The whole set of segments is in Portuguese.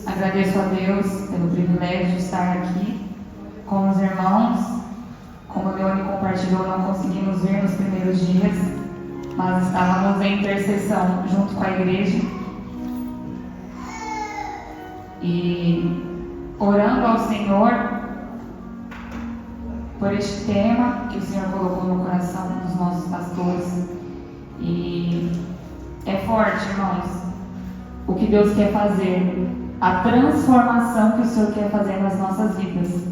Agradeço a Deus pelo privilégio de estar aqui com os irmãos. Como o Leone compartilhou, não conseguimos ver nos primeiros dias, mas estávamos em intercessão junto com a igreja e orando ao Senhor por este tema que o Senhor colocou no coração dos nossos pastores. E é forte, irmãos, o que Deus quer fazer, a transformação que o Senhor quer fazer nas nossas vidas,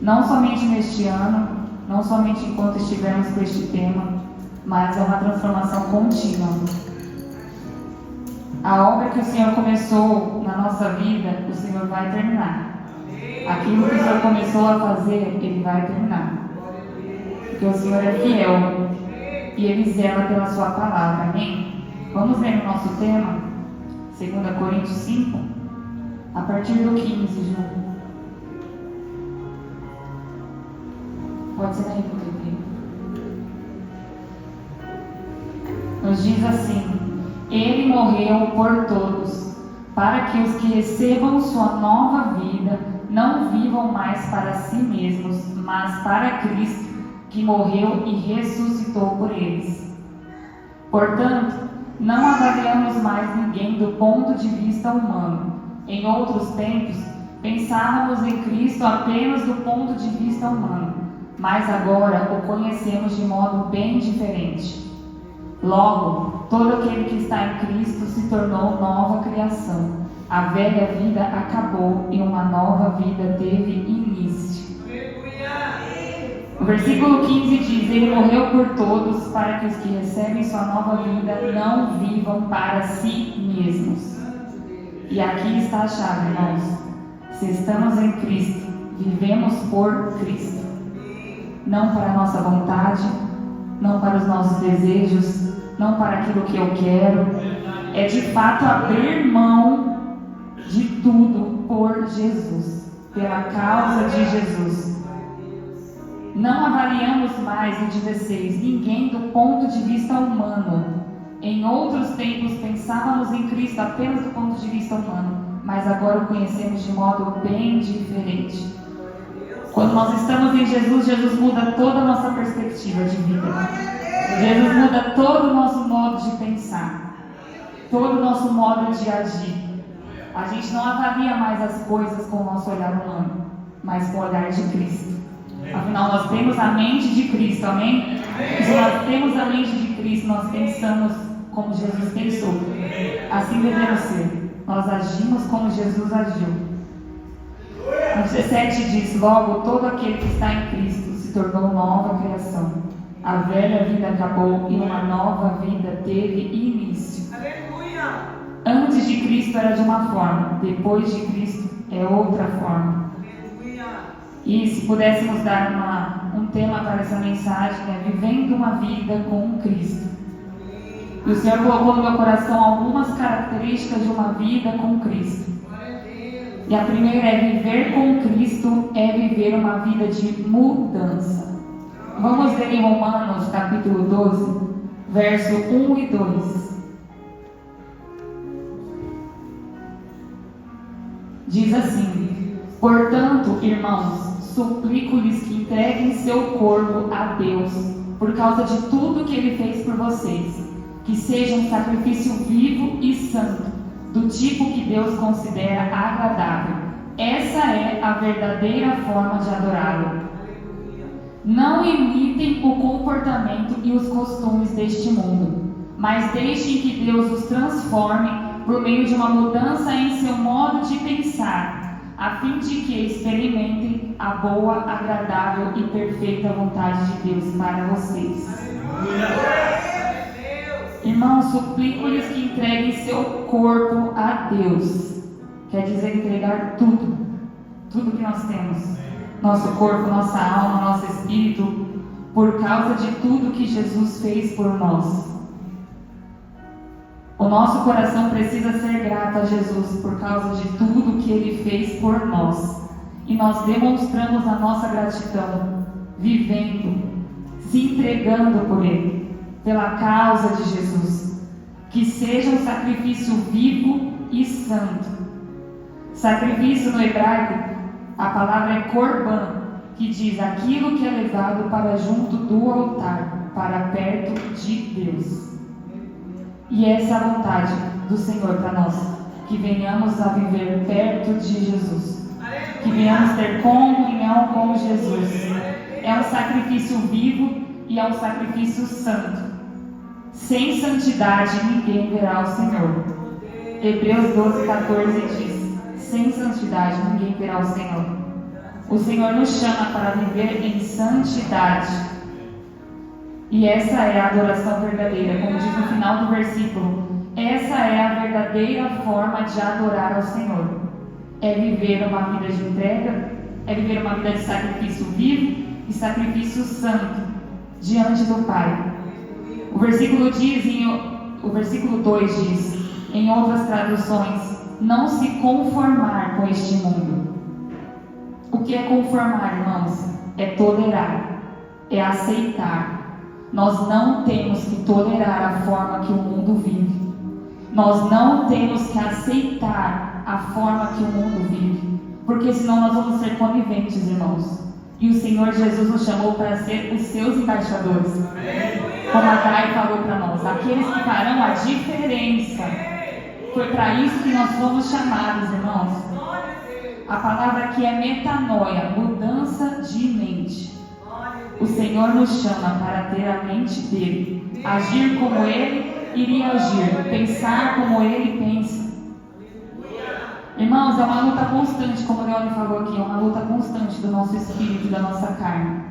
não somente neste ano, não somente enquanto estivermos com este tema, mas é uma transformação contínua. A obra que o Senhor começou na nossa vida, o Senhor vai terminar. Aquilo que o Senhor começou a fazer, Ele vai terminar. Porque o Senhor é fiel e Ele zela pela sua palavra. Amém? Vamos ler o nosso tema, 2 Coríntios 5, a partir do 15, Ju. Pode ser na República. Nos diz assim: Ele morreu por todos, para que os que recebam sua nova vida não vivam mais para si mesmos, mas para Cristo, que morreu e ressuscitou por eles. Portanto, não avaliamos mais ninguém do ponto de vista humano. Em outros tempos, pensávamos em Cristo apenas do ponto de vista humano, mas agora o conhecemos de modo bem diferente. Logo, todo aquele que está em Cristo se tornou nova criação. A velha vida acabou e uma nova vida teve início. O versículo 15 diz: Ele morreu por todos, para que os que recebem sua nova vida não vivam para si mesmos. E aqui está a chave, irmãos. Se estamos em Cristo, vivemos por Cristo. Não para a nossa vontade, não para os nossos desejos, não para aquilo que eu quero. É de fato abrir mão de tudo por Jesus, pela causa de Jesus. Não avaliamos mais, no 16, ninguém do ponto de vista humano. Em outros tempos pensávamos em Cristo apenas do ponto de vista humano, mas agora o conhecemos de modo bem diferente. Quando nós estamos em Jesus, Jesus muda toda a nossa perspectiva de vida. Jesus muda todo o nosso modo de pensar, todo o nosso modo de agir. A gente não avalia mais as coisas com o nosso olhar humano, mas com o olhar de Cristo. Afinal, nós temos a mente de Cristo, amém? Se nós temos a mente de Cristo, nós pensamos como Jesus pensou. Assim devemos ser. Nós agimos como Jesus agiu. No 17 diz: Logo, todo aquele que está em Cristo se tornou nova criação. A velha vida acabou e uma nova vida teve início. Aleluia! Antes de Cristo era de uma forma, depois de Cristo é outra forma. Aleluia! E se pudéssemos dar um tema para essa mensagem, é vivendo uma vida com Cristo. E o Senhor colocou no meu coração algumas características de uma vida com Cristo. E a primeira é: viver com Cristo é viver uma vida de mudança. Vamos ler em Romanos capítulo 12, verso 1 e 2. Diz assim: Portanto, irmãos, suplico-lhes que entreguem seu corpo a Deus, por causa de tudo que Ele fez por vocês, que seja um sacrifício vivo e santo, do tipo que Deus considera agradável. Essa é a verdadeira forma de adorá-lo. Não imitem o comportamento e os costumes deste mundo, mas deixem que Deus os transforme por meio de uma mudança em seu modo de pensar, a fim de que experimentem a boa, agradável e perfeita vontade de Deus para vocês. Irmãos, suplico-lhes que entreguem seu corpo a Deus. Quer dizer entregar tudo que nós temos. Nosso corpo, nossa alma, nosso espírito, por causa de tudo que Jesus fez por nós. O nosso coração precisa ser grato a Jesus por causa de tudo que Ele fez por nós. E nós demonstramos a nossa gratidão, vivendo, se entregando por Ele, pela causa de Jesus. que seja um sacrifício vivo e santo. Sacrifício no hebraico, a palavra é korban, que diz aquilo que é levado para junto do altar, para perto de Deus. E essa é a vontade do Senhor para nós, que venhamos a viver perto de Jesus, que venhamos ter comunhão com Jesus. É um sacrifício vivo e é um sacrifício santo. Sem santidade ninguém verá o Senhor. Hebreus 12:14 diz: sem santidade ninguém verá o Senhor. O Senhor nos chama para viver em santidade. E essa é a adoração verdadeira, como diz no final do versículo. Essa é a verdadeira forma de adorar ao Senhor. É viver uma vida de entrega, é viver uma vida de sacrifício vivo e sacrifício santo diante do Pai. O versículo 2 diz, em outras traduções, não se conformar com este mundo. O que é conformar, irmãos? É tolerar, é aceitar. Nós não temos que tolerar a forma que o mundo vive. Nós não temos que aceitar a forma que o mundo vive, porque senão nós vamos ser coniventes, irmãos. E o Senhor Jesus nos chamou para ser os seus embaixadores. Como a Dai falou para nós, aqueles que farão a diferença. Foi para isso que nós fomos chamados, irmãos. A palavra aqui é metanoia, mudança de mente. O Senhor nos chama para ter a mente dele, agir como ele iria agir, pensar como ele pensa. Irmãos, é uma luta constante, como o Leone falou aqui, é uma luta constante do nosso espírito e da nossa carne.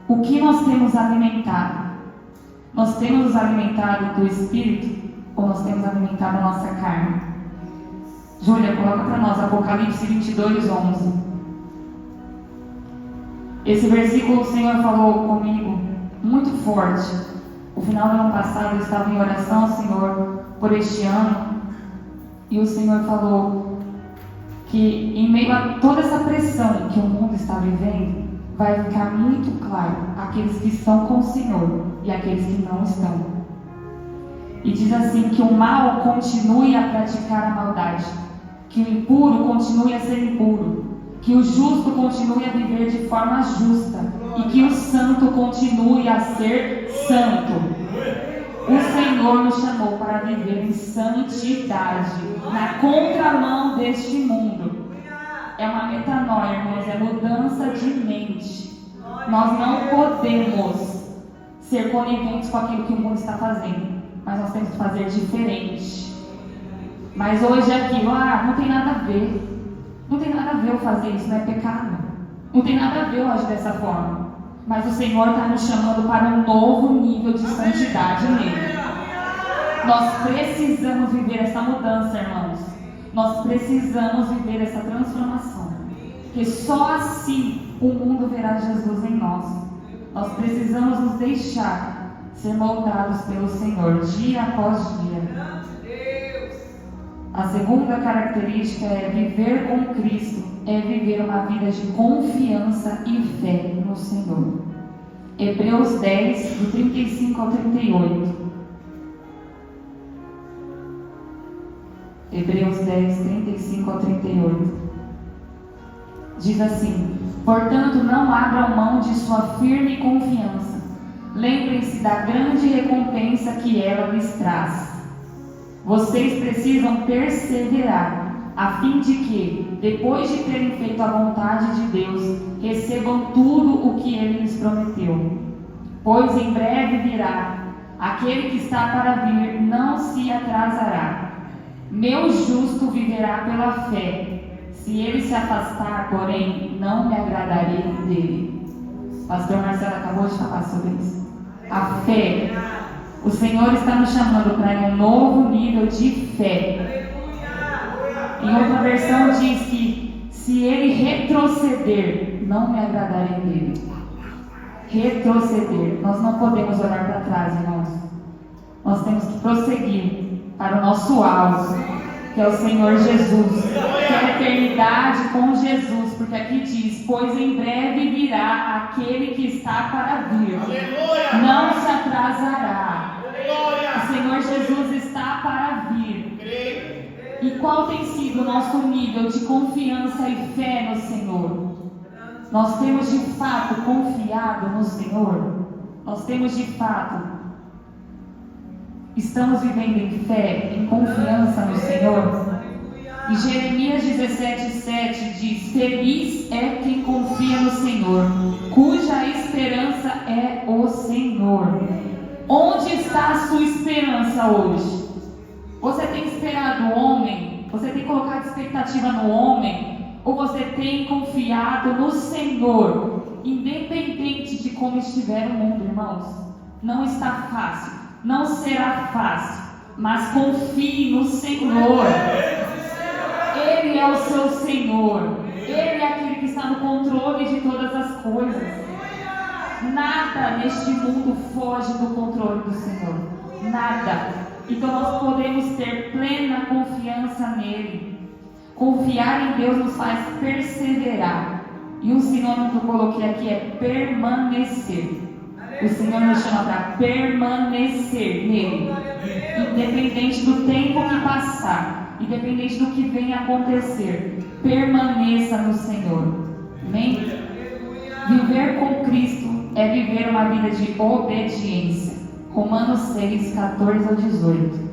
O que nós temos alimentado? Nós temos nos alimentado do espírito ou nós temos alimentado a nossa carne? Júlia, coloca para nós Apocalipse 22:11. Esse versículo o Senhor falou comigo muito forte. No final do ano passado eu estava em oração ao Senhor por este ano. E o Senhor falou que em meio a toda essa pressão que o mundo está vivendo, vai ficar muito claro aqueles que estão com o Senhor e aqueles que não estão. E diz assim, que o mal continue a praticar a maldade, que o impuro continue a ser impuro, que o justo continue a viver de forma justa e que o santo continue a ser santo. O Senhor nos chamou para viver em santidade, na contramão deste mundo. É uma metanoia, irmãos, é mudança de mente. Nós não podemos ser coniventes com aquilo que o mundo está fazendo, mas nós temos que fazer diferente. Mas hoje é aquilo, não tem nada a ver. Não tem nada a ver eu fazer isso, não é pecado. Não tem nada a ver eu agir dessa forma. Mas o Senhor está nos chamando para um novo nível de santidade nele. Nós precisamos viver essa mudança, irmãos. Nós precisamos viver essa transformação. Porque só assim o mundo verá Jesus em nós. Nós precisamos nos deixar ser moldados pelo Senhor, dia após dia. A segunda característica é viver com Cristo, é viver uma vida de confiança e fé no Senhor. Hebreus 10, do 35 ao 38. Hebreus 10, 35 ao 38. Diz assim: portanto, não abram mão de sua firme confiança. Lembrem-se da grande recompensa que ela lhes traz. Vocês precisam perseverar, a fim de que, depois de terem feito a vontade de Deus, recebam tudo o que Ele lhes prometeu. Pois em breve virá, aquele que está para vir não se atrasará. Meu justo viverá pela fé. Se ele se afastar, porém, não me agradarei dele. Pastor Marcelo acabou de falar sobre isso. A fé. O Senhor está nos chamando para um novo nível de fé. Em outra versão diz que se ele retroceder, não me agradarei dele. Retroceder. Nós não podemos olhar para trás, irmãos. Nós temos que prosseguir para o nosso alvo, que é o Senhor Jesus, que é a eternidade com Jesus, porque aqui diz, pois em breve virá aquele que está para vir, não se atrasará. O Senhor Jesus está para vir. E qual tem sido o nosso nível de confiança e fé no Senhor? Nós temos de fato confiado no Senhor? Nós temos de fato, estamos vivendo em fé, em confiança no Senhor? E Jeremias 17:7 diz: feliz é quem confia no Senhor, cuja esperança é o Senhor. Onde está a sua esperança hoje? Você tem esperado o homem? Você tem colocado expectativa no homem? Ou você tem confiado no Senhor? Independente de como estiver o mundo, irmãos. Não está fácil, não será fácil, mas confie no Senhor. Ele é o seu Senhor. Ele é aquele que está no controle de todas as coisas. Nada neste mundo foge do controle do Senhor. Nada. Então nós podemos ter plena confiança nele. Confiar em Deus nos faz perseverar. E um sinônimo que eu coloquei aqui é permanecer. O Senhor nos chama para permanecer nele. Independente do tempo que passar, independente do que venha acontecer, permaneça no Senhor. Amém? Viver com Cristo é viver uma vida de obediência. Romanos 6, 14 ao 18.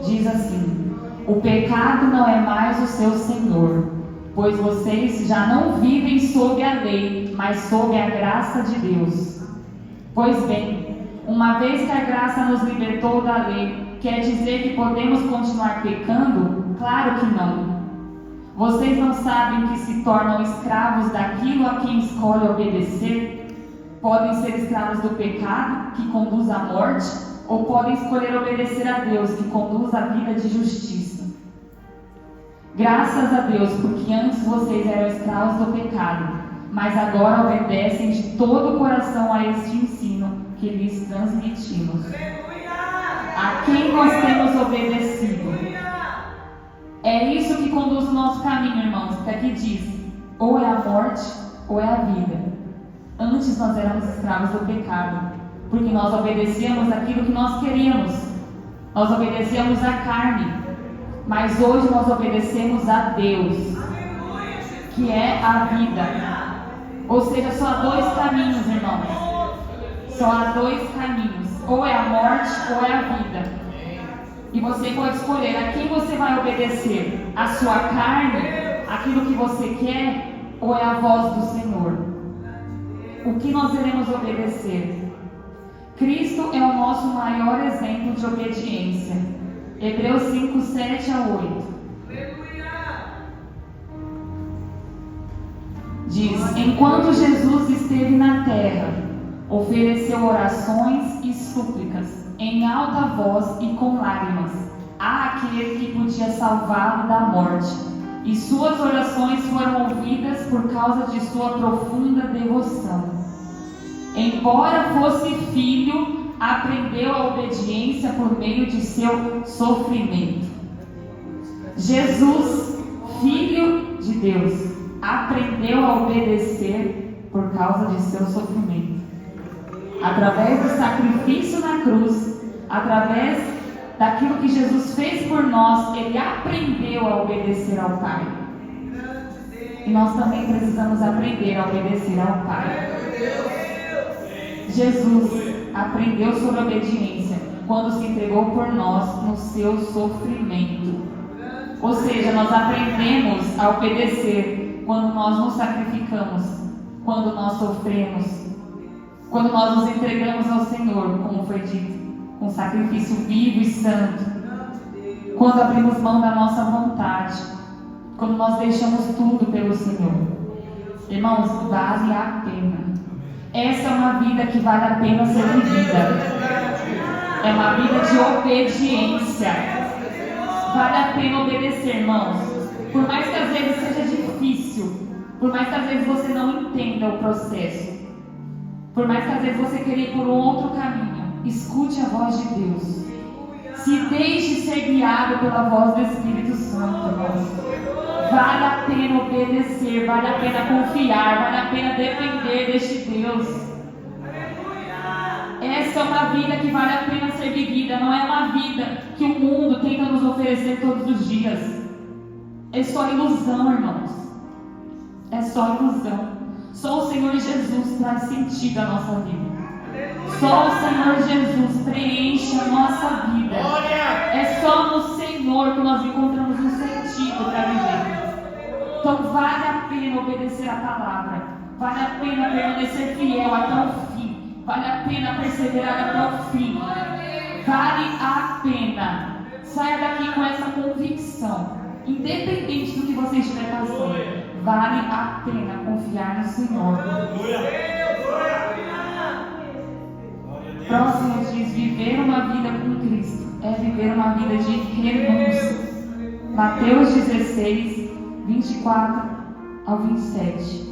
Diz assim: o pecado não é mais o seu senhor, pois vocês já não vivem sob a lei, mas sob a graça de Deus. Pois bem, uma vez que a graça nos libertou da lei, quer dizer que podemos continuar pecando? Claro que não. Vocês não sabem que se tornam escravos daquilo a quem escolhe obedecer? Podem ser escravos do pecado, que conduz à morte, ou podem escolher obedecer a Deus, que conduz à vida de justiça. Graças a Deus, porque antes vocês eram escravos do pecado, mas agora obedecem de todo o coração a este ensino que lhes transmitimos. A quem nós temos obedecido? É isso que conduz o nosso caminho, irmãos, que aqui diz: ou é a morte, ou é a vida. Antes nós éramos escravos do pecado, porque nós obedecíamos aquilo que nós queríamos. Nós obedecíamos a carne. Mas hoje nós obedecemos a Deus, que é a vida. Ou seja, só há dois caminhos, irmãos. Só há dois caminhos. Ou é a morte, ou é a vida. E você pode escolher a quem você vai obedecer. A sua carne, aquilo que você quer, ou é a voz do Senhor. O que nós iremos obedecer? Cristo é o nosso maior exemplo de obediência. Hebreus 5, 7 a 8. Diz: enquanto Jesus esteve na terra, ofereceu orações e súplicas, em alta voz e com lágrimas, àquele que podia salvá-lo da morte. E suas orações foram ouvidas por causa de sua profunda devoção. Embora fosse filho, aprendeu a obediência por meio de seu sofrimento. Jesus, filho de Deus, aprendeu a obedecer por causa de seu sofrimento. Através do sacrifício na cruz, através daquilo que Jesus fez por nós, ele aprendeu a obedecer ao Pai. E nós também precisamos aprender a obedecer ao Pai. Jesus aprendeu sobre obediência quando se entregou por nós no seu sofrimento. Ou seja, nós aprendemos a obedecer quando nós nos sacrificamos, quando nós sofremos, quando nós nos entregamos ao Senhor, como foi dito, com sacrifício vivo e santo, quando abrimos mão da nossa vontade, quando nós deixamos tudo pelo Senhor. Irmãos, vale a pena. Essa é uma vida que vale a pena ser vivida. É uma vida de obediência. Vale a pena obedecer, irmãos. Por mais que às vezes seja difícil, por mais que às vezes você não entenda o processo, por mais que às vezes você queira ir por um outro caminho, escute a voz de Deus. Se deixe ser guiado pela voz do Espírito Santo, irmãos. Vale a pena obedecer, vale a pena confiar, vale a pena depender deste Deus. Essa é uma vida que vale a pena ser vivida, não é uma vida que o mundo tenta nos oferecer todos os dias. É só ilusão, irmãos. É só ilusão. Só o Senhor Jesus traz sentido à nossa vida. Só o Senhor Jesus preenche a nossa vida. É só no Senhor que nós encontramos um sentido para viver. Então vale a pena obedecer a palavra. Vale a pena permanecer fiel até o fim. Vale a pena perseverar até o fim. Vale a pena. Saia daqui com essa convicção. Independente do que você estiver passando, vale a pena confiar no Senhor. Próximo diz: viver uma vida com Cristo é viver uma vida de renúncia. Mateus 16, 24 ao 27.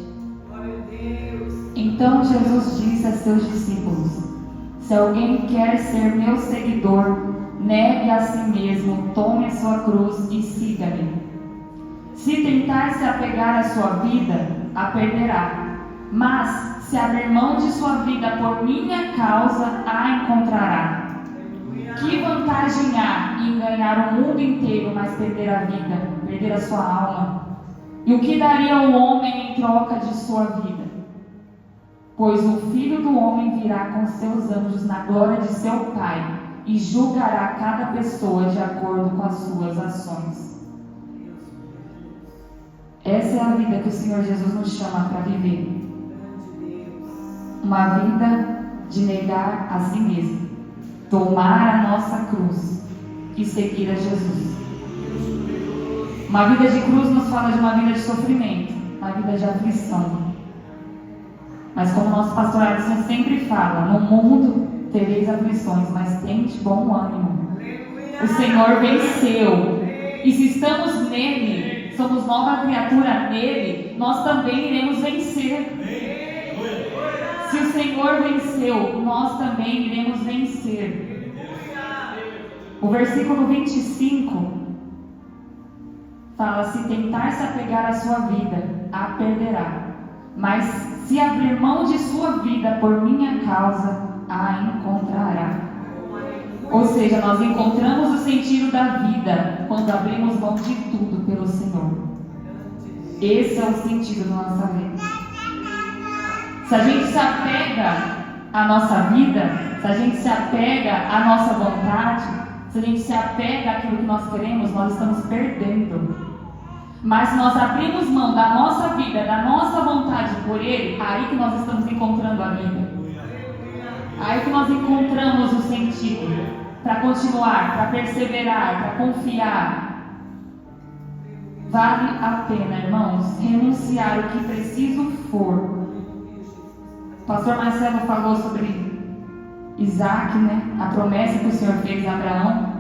Então Jesus disse a seus discípulos: se alguém quer ser meu seguidor, negue a si mesmo, tome a sua cruz e siga-me. Se tentar se apegar à sua vida, a perderá. Mas, se abrir mão de sua vida por minha causa, a encontrará. Que vantagem há em ganhar o mundo inteiro, mas perder a vida, perder a sua alma? E o que daria o homem em troca de sua vida? Pois o Filho do Homem virá com seus anjos na glória de seu Pai, e julgará cada pessoa de acordo com as suas ações. Essa é a vida que o Senhor Jesus nos chama para viver. Uma vida de negar a si mesmo, tomar a nossa cruz e seguir a Jesus. Uma vida de cruz nos fala de uma vida de sofrimento, uma vida de aflição. Mas como nosso pastor Alisson sempre fala, no mundo tereis aflições, mas tende bom ânimo. O Senhor venceu. E se estamos nele, somos nova criatura nele, nós também iremos vencer. Se o Senhor venceu, nós também iremos vencer. O versículo 25 fala: se tentar se apegar à sua vida, a perderá. Mas se abrir mão de sua vida por minha causa, a encontrará. Ou seja, nós encontramos o sentido da vida quando abrimos mão de tudo pelo Senhor. Esse é o sentido da nossa vida. Se a gente se apega à nossa vida, se a gente se apega à nossa vontade, se a gente se apega àquilo que nós queremos, nós estamos perdendo. Mas se nós abrimos mão da nossa vida, da nossa vontade por Ele, aí que nós estamos encontrando a vida. Aí que nós encontramos o sentido para continuar, para perseverar, para confiar. Vale a pena, irmãos, renunciar o que preciso for. O pastor Marcelo falou sobre Isaac, né? A promessa que o Senhor fez a Abraão.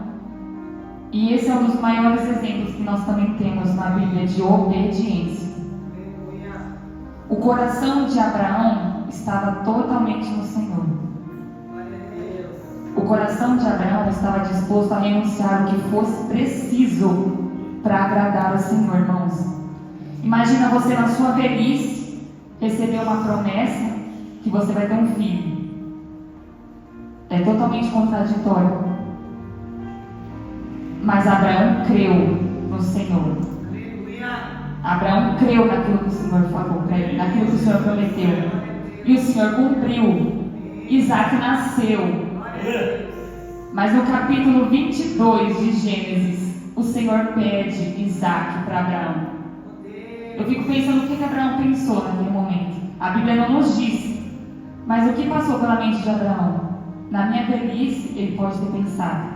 E esse é um dos maiores exemplos que nós também temos na Bíblia de obediência. O coração de Abraão estava totalmente no Senhor. O coração de Abraão estava disposto a renunciar o que fosse preciso para agradar o Senhor, irmãos. Imagina você na sua velhice receber uma promessa que você vai ter um filho. É totalmente contraditório. Mas Abraão creu no Senhor. Abraão creu naquilo que o Senhor falou para ele, naquilo que o Senhor prometeu. E o Senhor cumpriu. Isaac nasceu. Mas no capítulo 22 de Gênesis, o Senhor pede Isaac para Abraão. Eu fico pensando o que Abraão pensou naquele momento. A Bíblia não nos diz. Mas o que passou pela mente de Abraão? Na minha velhice, ele pode ter pensado: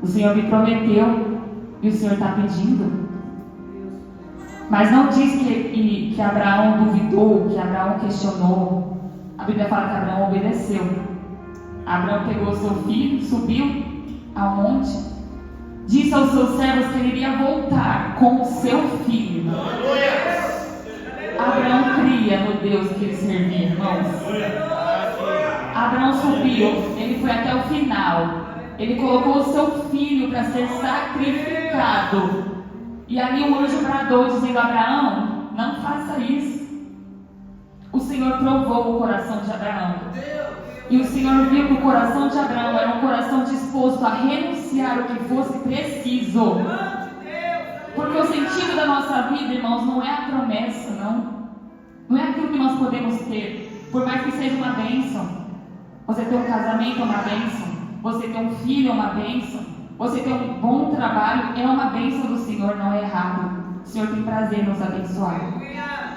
o Senhor me prometeu e o Senhor está pedindo. Mas não diz que Abraão duvidou, que Abraão questionou. A Bíblia fala que Abraão obedeceu. Abraão pegou seu filho, subiu ao monte, disse aos seus servos que ele iria voltar com o seu filho. Abraão cria no Deus que ele servia, irmãos. Abraão subiu, ele foi até o final. Ele colocou o seu filho para ser sacrificado. E ali um anjo bradou dizendo: Abraão, não faça isso. O Senhor provou o coração de Abraão. E o Senhor viu que o coração de Abraão era um coração disposto a renunciar o que fosse preciso. Porque o sentido da nossa vida, irmãos, não é a promessa, não. Não é aquilo que nós podemos ter. Por mais que seja uma bênção. Você ter um casamento é uma bênção. Você ter um filho é uma bênção. Você ter um bom trabalho é uma bênção do Senhor, não é errado. O Senhor tem prazer em nos abençoar.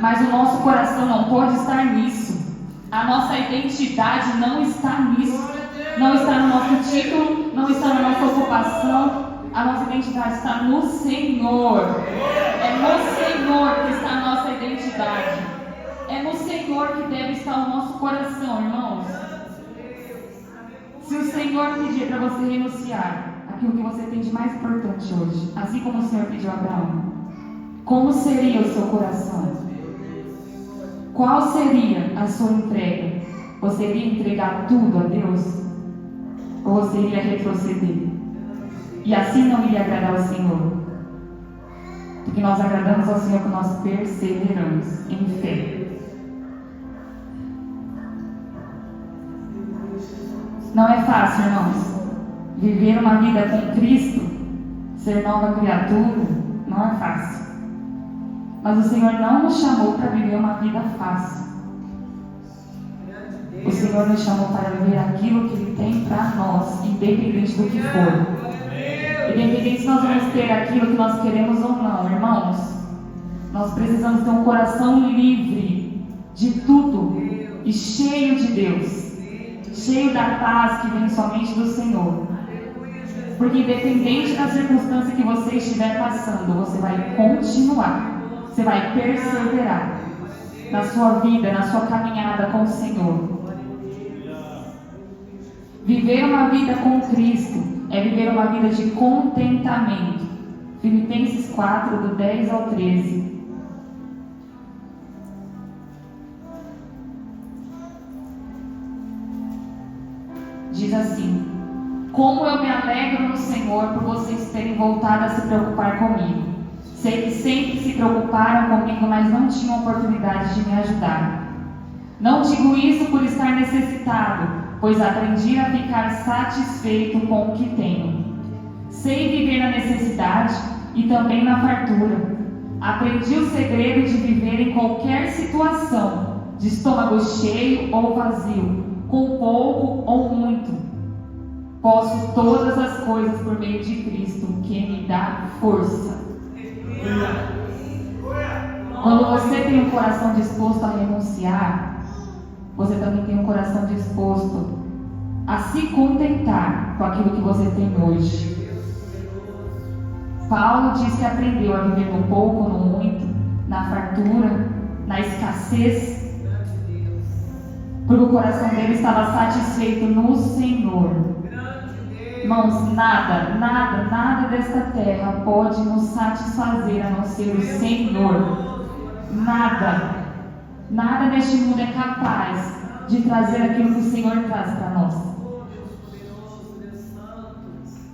Mas o nosso coração não pode estar nisso. A nossa identidade não está nisso. Não está no nosso título, não está na nossa ocupação. A nossa identidade está no Senhor. É no Senhor que está a nossa identidade. É no Senhor que deve estar o nosso coração, irmãos. Se o Senhor pedir para você renunciar aquilo que você tem de mais importante hoje, assim como o Senhor pediu a Abraão, como seria o seu coração? Qual seria a sua entrega? Você iria entregar tudo a Deus? Ou você iria retroceder? E assim não iria agradar ao Senhor? Porque nós agradamos ao Senhor quando nós perseveramos em fé. Não é fácil, irmãos. Viver uma vida com Cristo, ser nova criatura, não é fácil. Mas o Senhor não nos chamou para viver uma vida fácil. O Senhor nos chamou para viver aquilo que Ele tem para nós, independente do que for. Independente se nós vamos ter aquilo que nós queremos ou não, irmãos. Nós precisamos ter um coração livre de tudo e cheio de Deus. Cheio da paz que vem somente do Senhor. Porque independente da circunstância que você estiver passando, você vai continuar. Você vai perseverar na sua vida, na sua caminhada com o Senhor. Viver uma vida com Cristo é viver uma vida de contentamento. Filipenses 4, do 10 ao 13. Diz assim: como eu me alegro no Senhor por vocês terem voltado a se preocupar comigo. Sei que sempre se preocuparam comigo, mas não tinham oportunidade de me ajudar. Não digo isso por estar necessitado, pois aprendi a ficar satisfeito com o que tenho. Sei viver na necessidade e também na fartura. Aprendi o segredo de viver em qualquer situação, de estômago cheio ou vazio, com pouco ou muito. Posso todas as coisas por meio de Cristo, que me dá força. Quando você tem um coração disposto a renunciar, você também tem um coração disposto a se contentar com aquilo que você tem hoje. Paulo diz que aprendeu a viver no pouco, no muito, na fartura, na escassez, porque o coração dele estava satisfeito no Senhor. Irmãos, nada desta terra pode nos satisfazer a não ser o Senhor. Nada neste mundo é capaz de trazer aquilo que o Senhor traz para nós.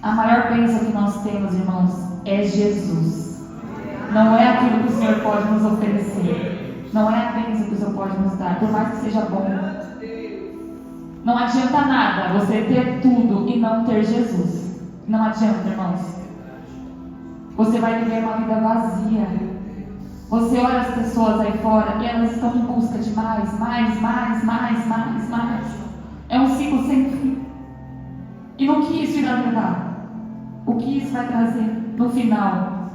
A maior bênção que nós temos, irmãos, é Jesus. Não é aquilo que o Senhor pode nos oferecer. Não é a bênção que o Senhor pode nos dar, por mais que seja bom. Não adianta nada você ter tudo e não ter Jesus. Não adianta, irmãos. Você vai viver uma vida vazia. Você olha as pessoas aí fora e elas estão em busca de mais. É um ciclo sem fim. E no que isso irá levar? O que isso vai trazer no final?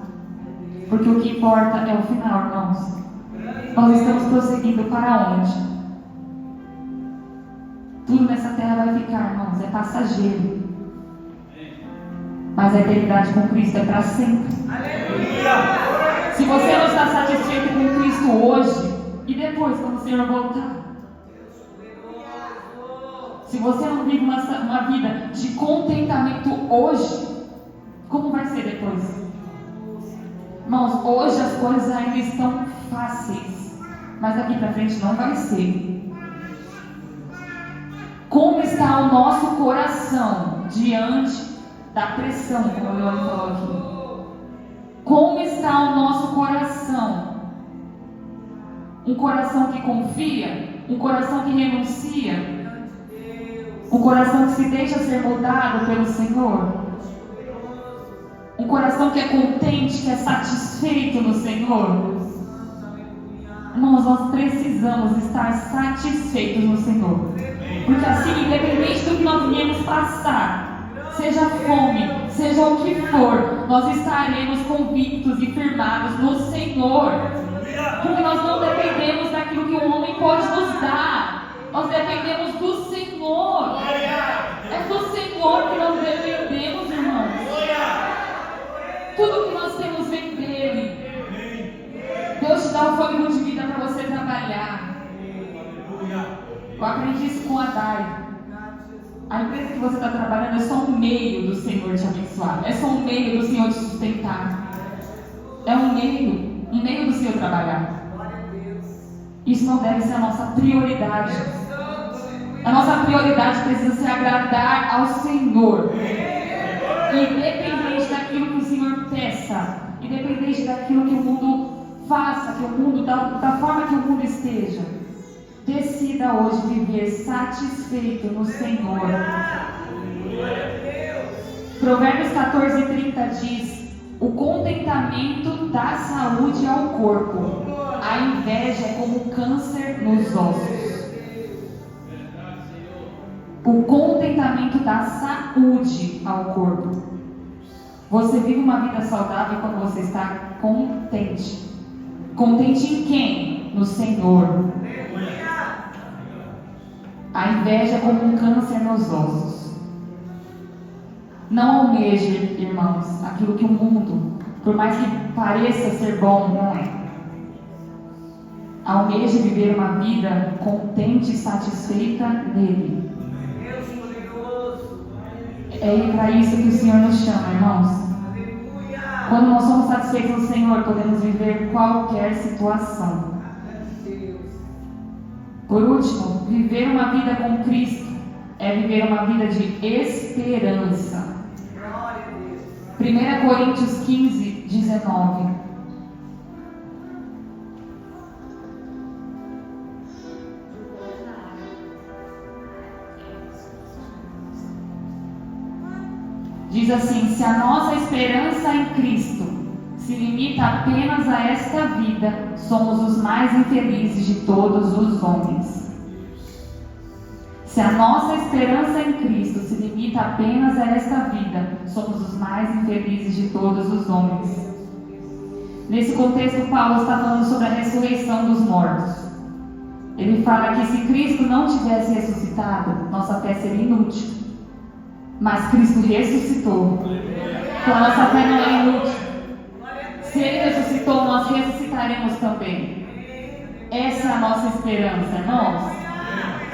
Porque o que importa é o final, irmãos. Nós estamos prosseguindo para onde? Tudo nessa terra vai ficar, irmãos, é passageiro. Mas a eternidade com Cristo é para sempre. Aleluia! Se você não está satisfeito com Cristo hoje, e depois, quando o Senhor voltar? Se você não vive uma vida de contentamento hoje, como vai ser depois? Irmãos, hoje as coisas ainda estão fáceis, mas daqui para frente não vai ser. Como está o nosso coração diante da pressão, como o Leone falou aqui? Como está o nosso coração? Um coração que confia? Um coração que renuncia? Um coração que se deixa ser moldado pelo Senhor. Um coração que é contente, que é satisfeito no Senhor. Irmãos, nós precisamos estar satisfeitos no Senhor. Porque assim, independente do que nós viemos passar, seja fome, seja o que for, nós estaremos convictos e firmados no Senhor. Porque nós não dependemos daquilo que o homem pode nos dar. Nós dependemos do Senhor. É do Senhor que nós dependemos, irmãos. Tudo que nós temos vem dele. Deus te dá o fôlego de vida para você trabalhar. Eu aprendi isso com a Dai. A empresa que você está trabalhando é só um meio do Senhor te abençoar. É só um meio do Senhor te sustentar. É um meio do Senhor trabalhar. Isso não deve ser a nossa prioridade. A nossa prioridade precisa ser agradar ao Senhor. Independente daquilo que o Senhor peça, independente daquilo que o mundo faça, que o mundo, da forma que o mundo esteja, decida hoje viver satisfeito no Senhor. Provérbios 14:30 diz: o contentamento dá saúde ao corpo, a inveja é como câncer nos ossos. O contentamento dá saúde ao corpo. Você vive uma vida saudável quando você está contente. Contente em quem? No Senhor. A inveja é como um câncer nos ossos. Não almeje, irmãos, aquilo que o mundo, por mais que pareça ser bom, não é. Almeje viver uma vida contente e satisfeita nele. É para isso que o Senhor nos chama, irmãos. Quando nós somos satisfeitos no Senhor, podemos viver qualquer situação. Por último, viver uma vida com Cristo é viver uma vida de esperança. 1 Coríntios 15:19. Diz assim: se a nossa esperança em Cristo se limita apenas a esta vida, somos os mais infelizes de todos os homens. Se a nossa esperança em Cristo se limita apenas a esta vida, somos os mais infelizes de todos os homens. Nesse contexto, Paulo está falando sobre a ressurreição dos mortos. Ele fala que se Cristo não tivesse ressuscitado, nossa fé seria inútil. Mas Cristo ressuscitou. Então a nossa fé não é inútil. Se Ele ressuscitou, nós ressuscitaremos também. Essa é a nossa esperança, irmãos.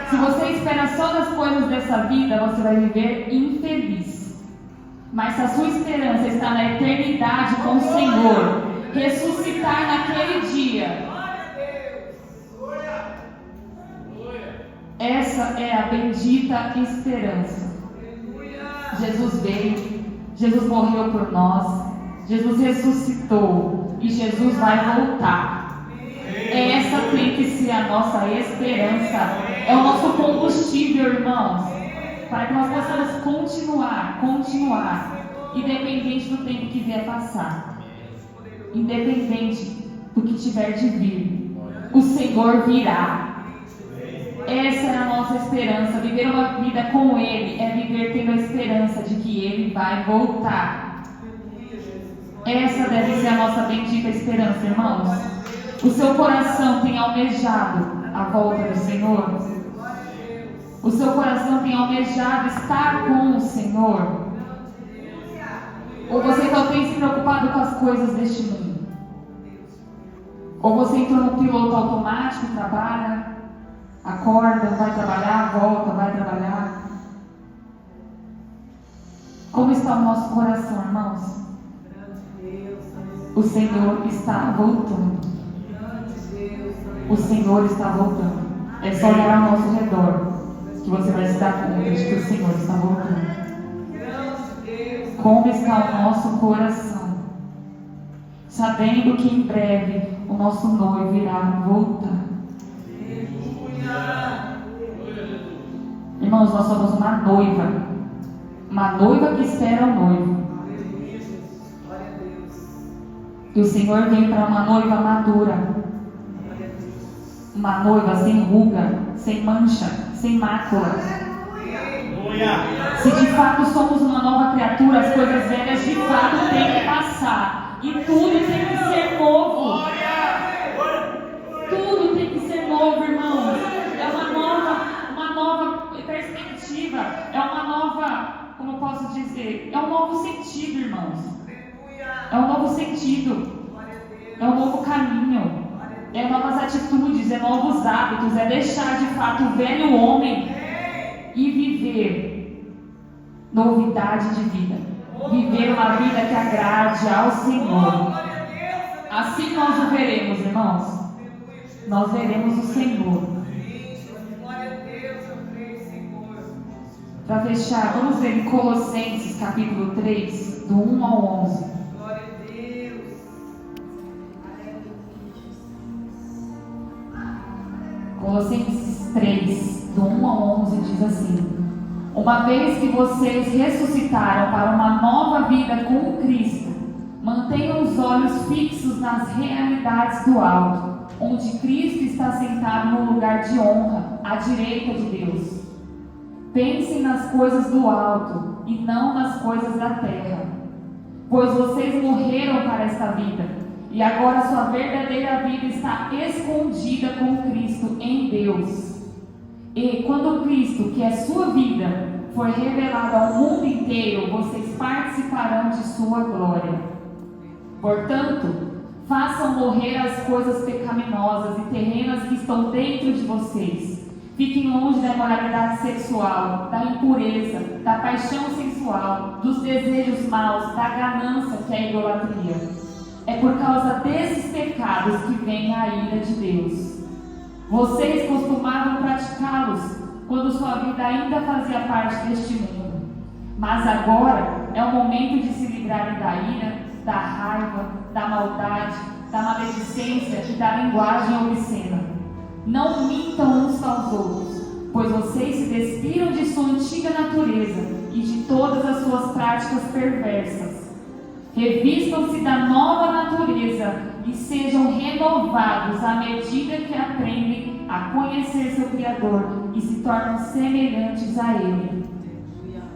Se você espera só das coisas dessa vida, você vai viver infeliz. Mas se a sua esperança está na eternidade com o Senhor, ressuscitar naquele dia, essa é a bendita esperança. Jesus veio, Jesus morreu por nós, Jesus ressuscitou e Jesus vai voltar. Essa tem que ser a nossa esperança, é o nosso combustível, irmãos, para que nós possamos continuar, independente do tempo que vier passar, independente do que tiver de vir, o Senhor virá. Essa é a nossa esperança. Viver uma vida com Ele é viver tendo a esperança de que Ele vai voltar. Essa deve ser a nossa bendita esperança, irmãos. O seu coração tem almejado a volta do Senhor? O seu coração tem almejado estar com o Senhor? Ou você só tem se preocupado com as coisas deste mundo? Ou você entrou no piloto automático e trabalha, acorda, vai trabalhar, volta, vai trabalhar? Como está o nosso coração, irmãos? O Senhor está voltando. O Senhor está voltando. É só olhar ao nosso redor que você vai se dar conta de que o Senhor está voltando. Como está o nosso coração? Sabendo que em breve o nosso noivo irá voltar. Irmãos, Irmãos, nós somos uma noiva que espera o noivo. E o Senhor vem para uma noiva madura, uma noiva sem ruga, sem mancha, sem mácula. Se de fato somos uma nova criatura, as coisas velhas de fato têm que passar e tudo tem que ser novo. Tudo tem que ser novo, irmãos. É uma nova perspectiva, é uma nova, como eu posso dizer, é um novo sentido, irmãos. É um novo sentido, é um novo caminho, é novas atitudes, é novos hábitos, é deixar de fato o velho homem e viver novidade de vida, viver uma vida que agrade ao Senhor. Assim nós o veremos, irmãos. Nós veremos o Senhor. Para fechar, vamos ver em Colossenses capítulo 3, do 1 ao 11. Colossenses 3, do 1 ao 11 diz assim: uma vez que vocês ressuscitaram para uma nova vida com Cristo, mantenham os olhos fixos nas realidades do alto, onde Cristo está sentado no lugar de honra, à direita de Deus. Pensem nas coisas do alto e não nas coisas da terra, pois vocês morreram para esta vida. E agora sua verdadeira vida está escondida com Cristo em Deus. E quando Cristo, que é sua vida, for revelado ao mundo inteiro, vocês participarão de sua glória. Portanto, façam morrer as coisas pecaminosas e terrenas que estão dentro de vocês. Fiquem longe da imoralidade sexual, da impureza, da paixão sensual, dos desejos maus, da ganância, que é a idolatria. É por causa desses pecados que vem a ira de Deus. Vocês costumavam praticá-los quando sua vida ainda fazia parte deste mundo. Mas agora é o momento de se livrarem da ira, da raiva, da maldade, da maledicência e da linguagem obscena. Não mintam uns aos outros, pois vocês se despiram de sua antiga natureza e de todas as suas práticas perversas. Revistam-se da nova natureza e sejam renovados à medida que aprendem a conhecer seu Criador e se tornam semelhantes a Ele.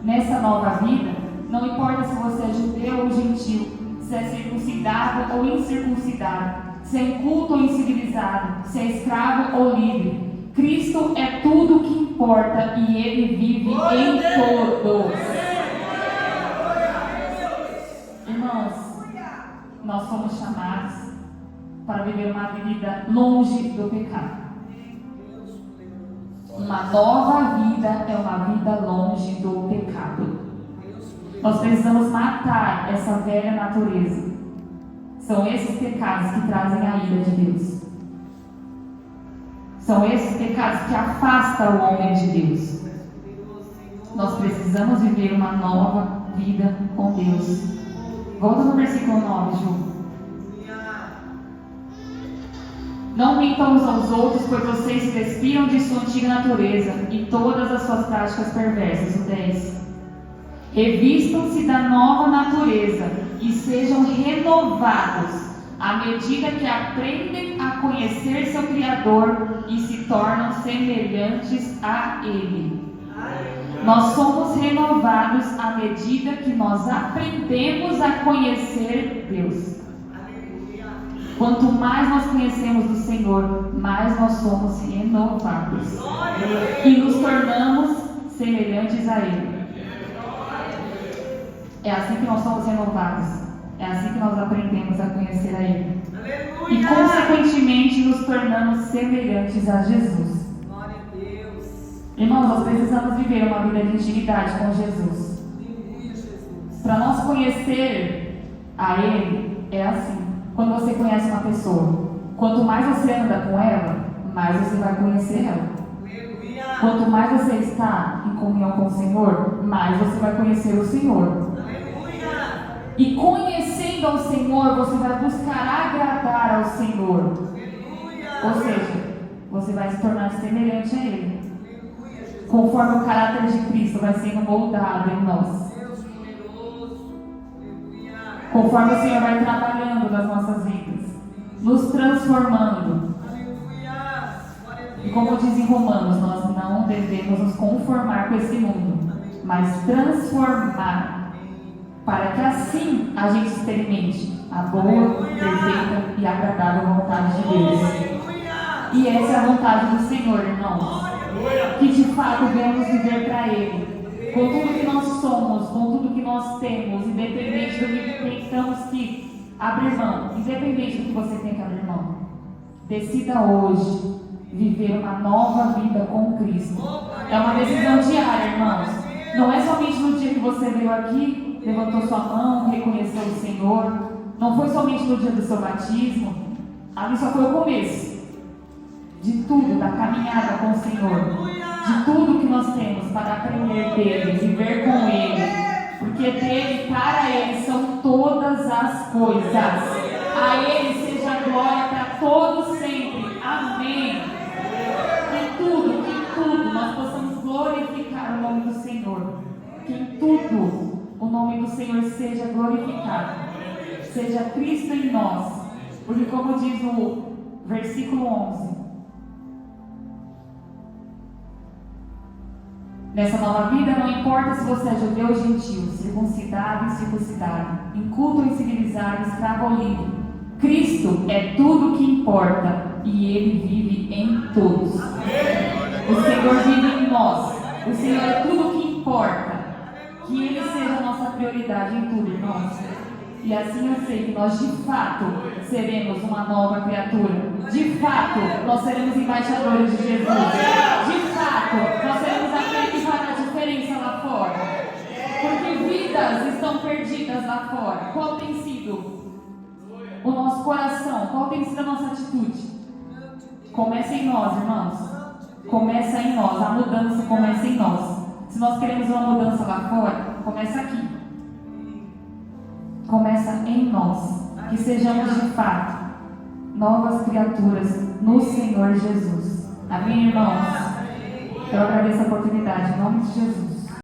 Nessa nova vida, não importa se você é judeu ou gentil, se é circuncidado ou incircuncidado, se é inculto ou incivilizado, se é escravo ou livre, Cristo é tudo o que importa e Ele vive em todos. Irmãos, nós somos chamados para viver uma vida longe do pecado. Uma nova vida é uma vida longe do pecado. Nós precisamos matar essa velha natureza. São esses pecados que trazem a ira de Deus. São esses pecados que afastam o homem de Deus. Nós precisamos viver uma nova vida com Deus. Volta no versículo 9, Ju. Não mintam uns aos outros, pois vocês se despiram de sua antiga natureza e todas as suas práticas perversas. O 10. Revistam-se da nova natureza e sejam renovados à medida que aprendem a conhecer seu Criador e se tornam semelhantes a Ele. Nós somos renovados à medida que nós aprendemos a conhecer Deus. Quanto mais nós conhecemos do Senhor, mais nós somos renovados e nos tornamos semelhantes a Ele. É assim que nós somos renovados. É assim que nós aprendemos a conhecer a Ele. E consequentemente nos tornamos semelhantes a Jesus. Irmãos, nós precisamos viver uma vida de intimidade com Jesus. Para nós conhecer a Ele, é assim. Quando você conhece uma pessoa, quanto mais você anda com ela, mais você vai conhecer ela. Quanto mais você está em comunhão com o Senhor, mais você vai conhecer o Senhor. E conhecendo ao Senhor, você vai buscar agradar ao Senhor. Ou seja, você vai se tornar semelhante a Ele. conforme o caráter de Cristo vai sendo moldado em nós. Conforme o Senhor vai trabalhando nas nossas vidas, nos transformando. E como diz em Romanos, nós não devemos nos conformar com esse mundo, mas transformar, para que assim a gente experimente a boa, perfeita e agradável vontade de Deus. E essa é a vontade do Senhor, irmãos. Que de fato venhamos viver para Ele, com tudo que nós somos, com tudo que nós temos, independente do que tentamos que abrir mão, independente do que você tem que abrir mão. Decida hoje viver uma nova vida com Cristo. É uma decisão diária, irmãos. Não é somente no dia que você veio aqui, levantou sua mão, reconheceu o Senhor. Não foi somente no dia do seu batismo. Ali só foi o começo de tudo, da caminhada com o Senhor, de tudo que nós temos para aprender dele, viver com ele, porque dele, para ele são todas as coisas. A ele seja a glória para todos sempre. Amém. Que tudo nós possamos glorificar o nome do Senhor, que em tudo o nome do Senhor seja glorificado, seja Cristo em nós, porque como diz o versículo 11, nessa nova vida não importa se você é judeu ou gentil, circuncidado ou incircuncidado, inculto ou incivilizado, escravo ou livre, Cristo é tudo o que importa e Ele vive em todos. O Senhor vive em nós. O Senhor é tudo o que importa. Que Ele seja a nossa prioridade em tudo, irmãos. E assim eu sei que nós de fato seremos uma nova criatura. De fato, nós seremos embaixadores de Jesus. De fato, nós seremos aquele que fará a diferença lá fora. Porque vidas estão perdidas lá fora. Qual tem sido o nosso coração? Qual tem sido a nossa atitude? Começa em nós, irmãos. Começa em nós. A mudança começa em nós. Se nós queremos uma mudança lá fora, começa aqui. Começa em nós. Que sejamos de fato novas criaturas no Senhor Jesus. Amém, irmãos? Eu agradeço a oportunidade. Em nome de Jesus.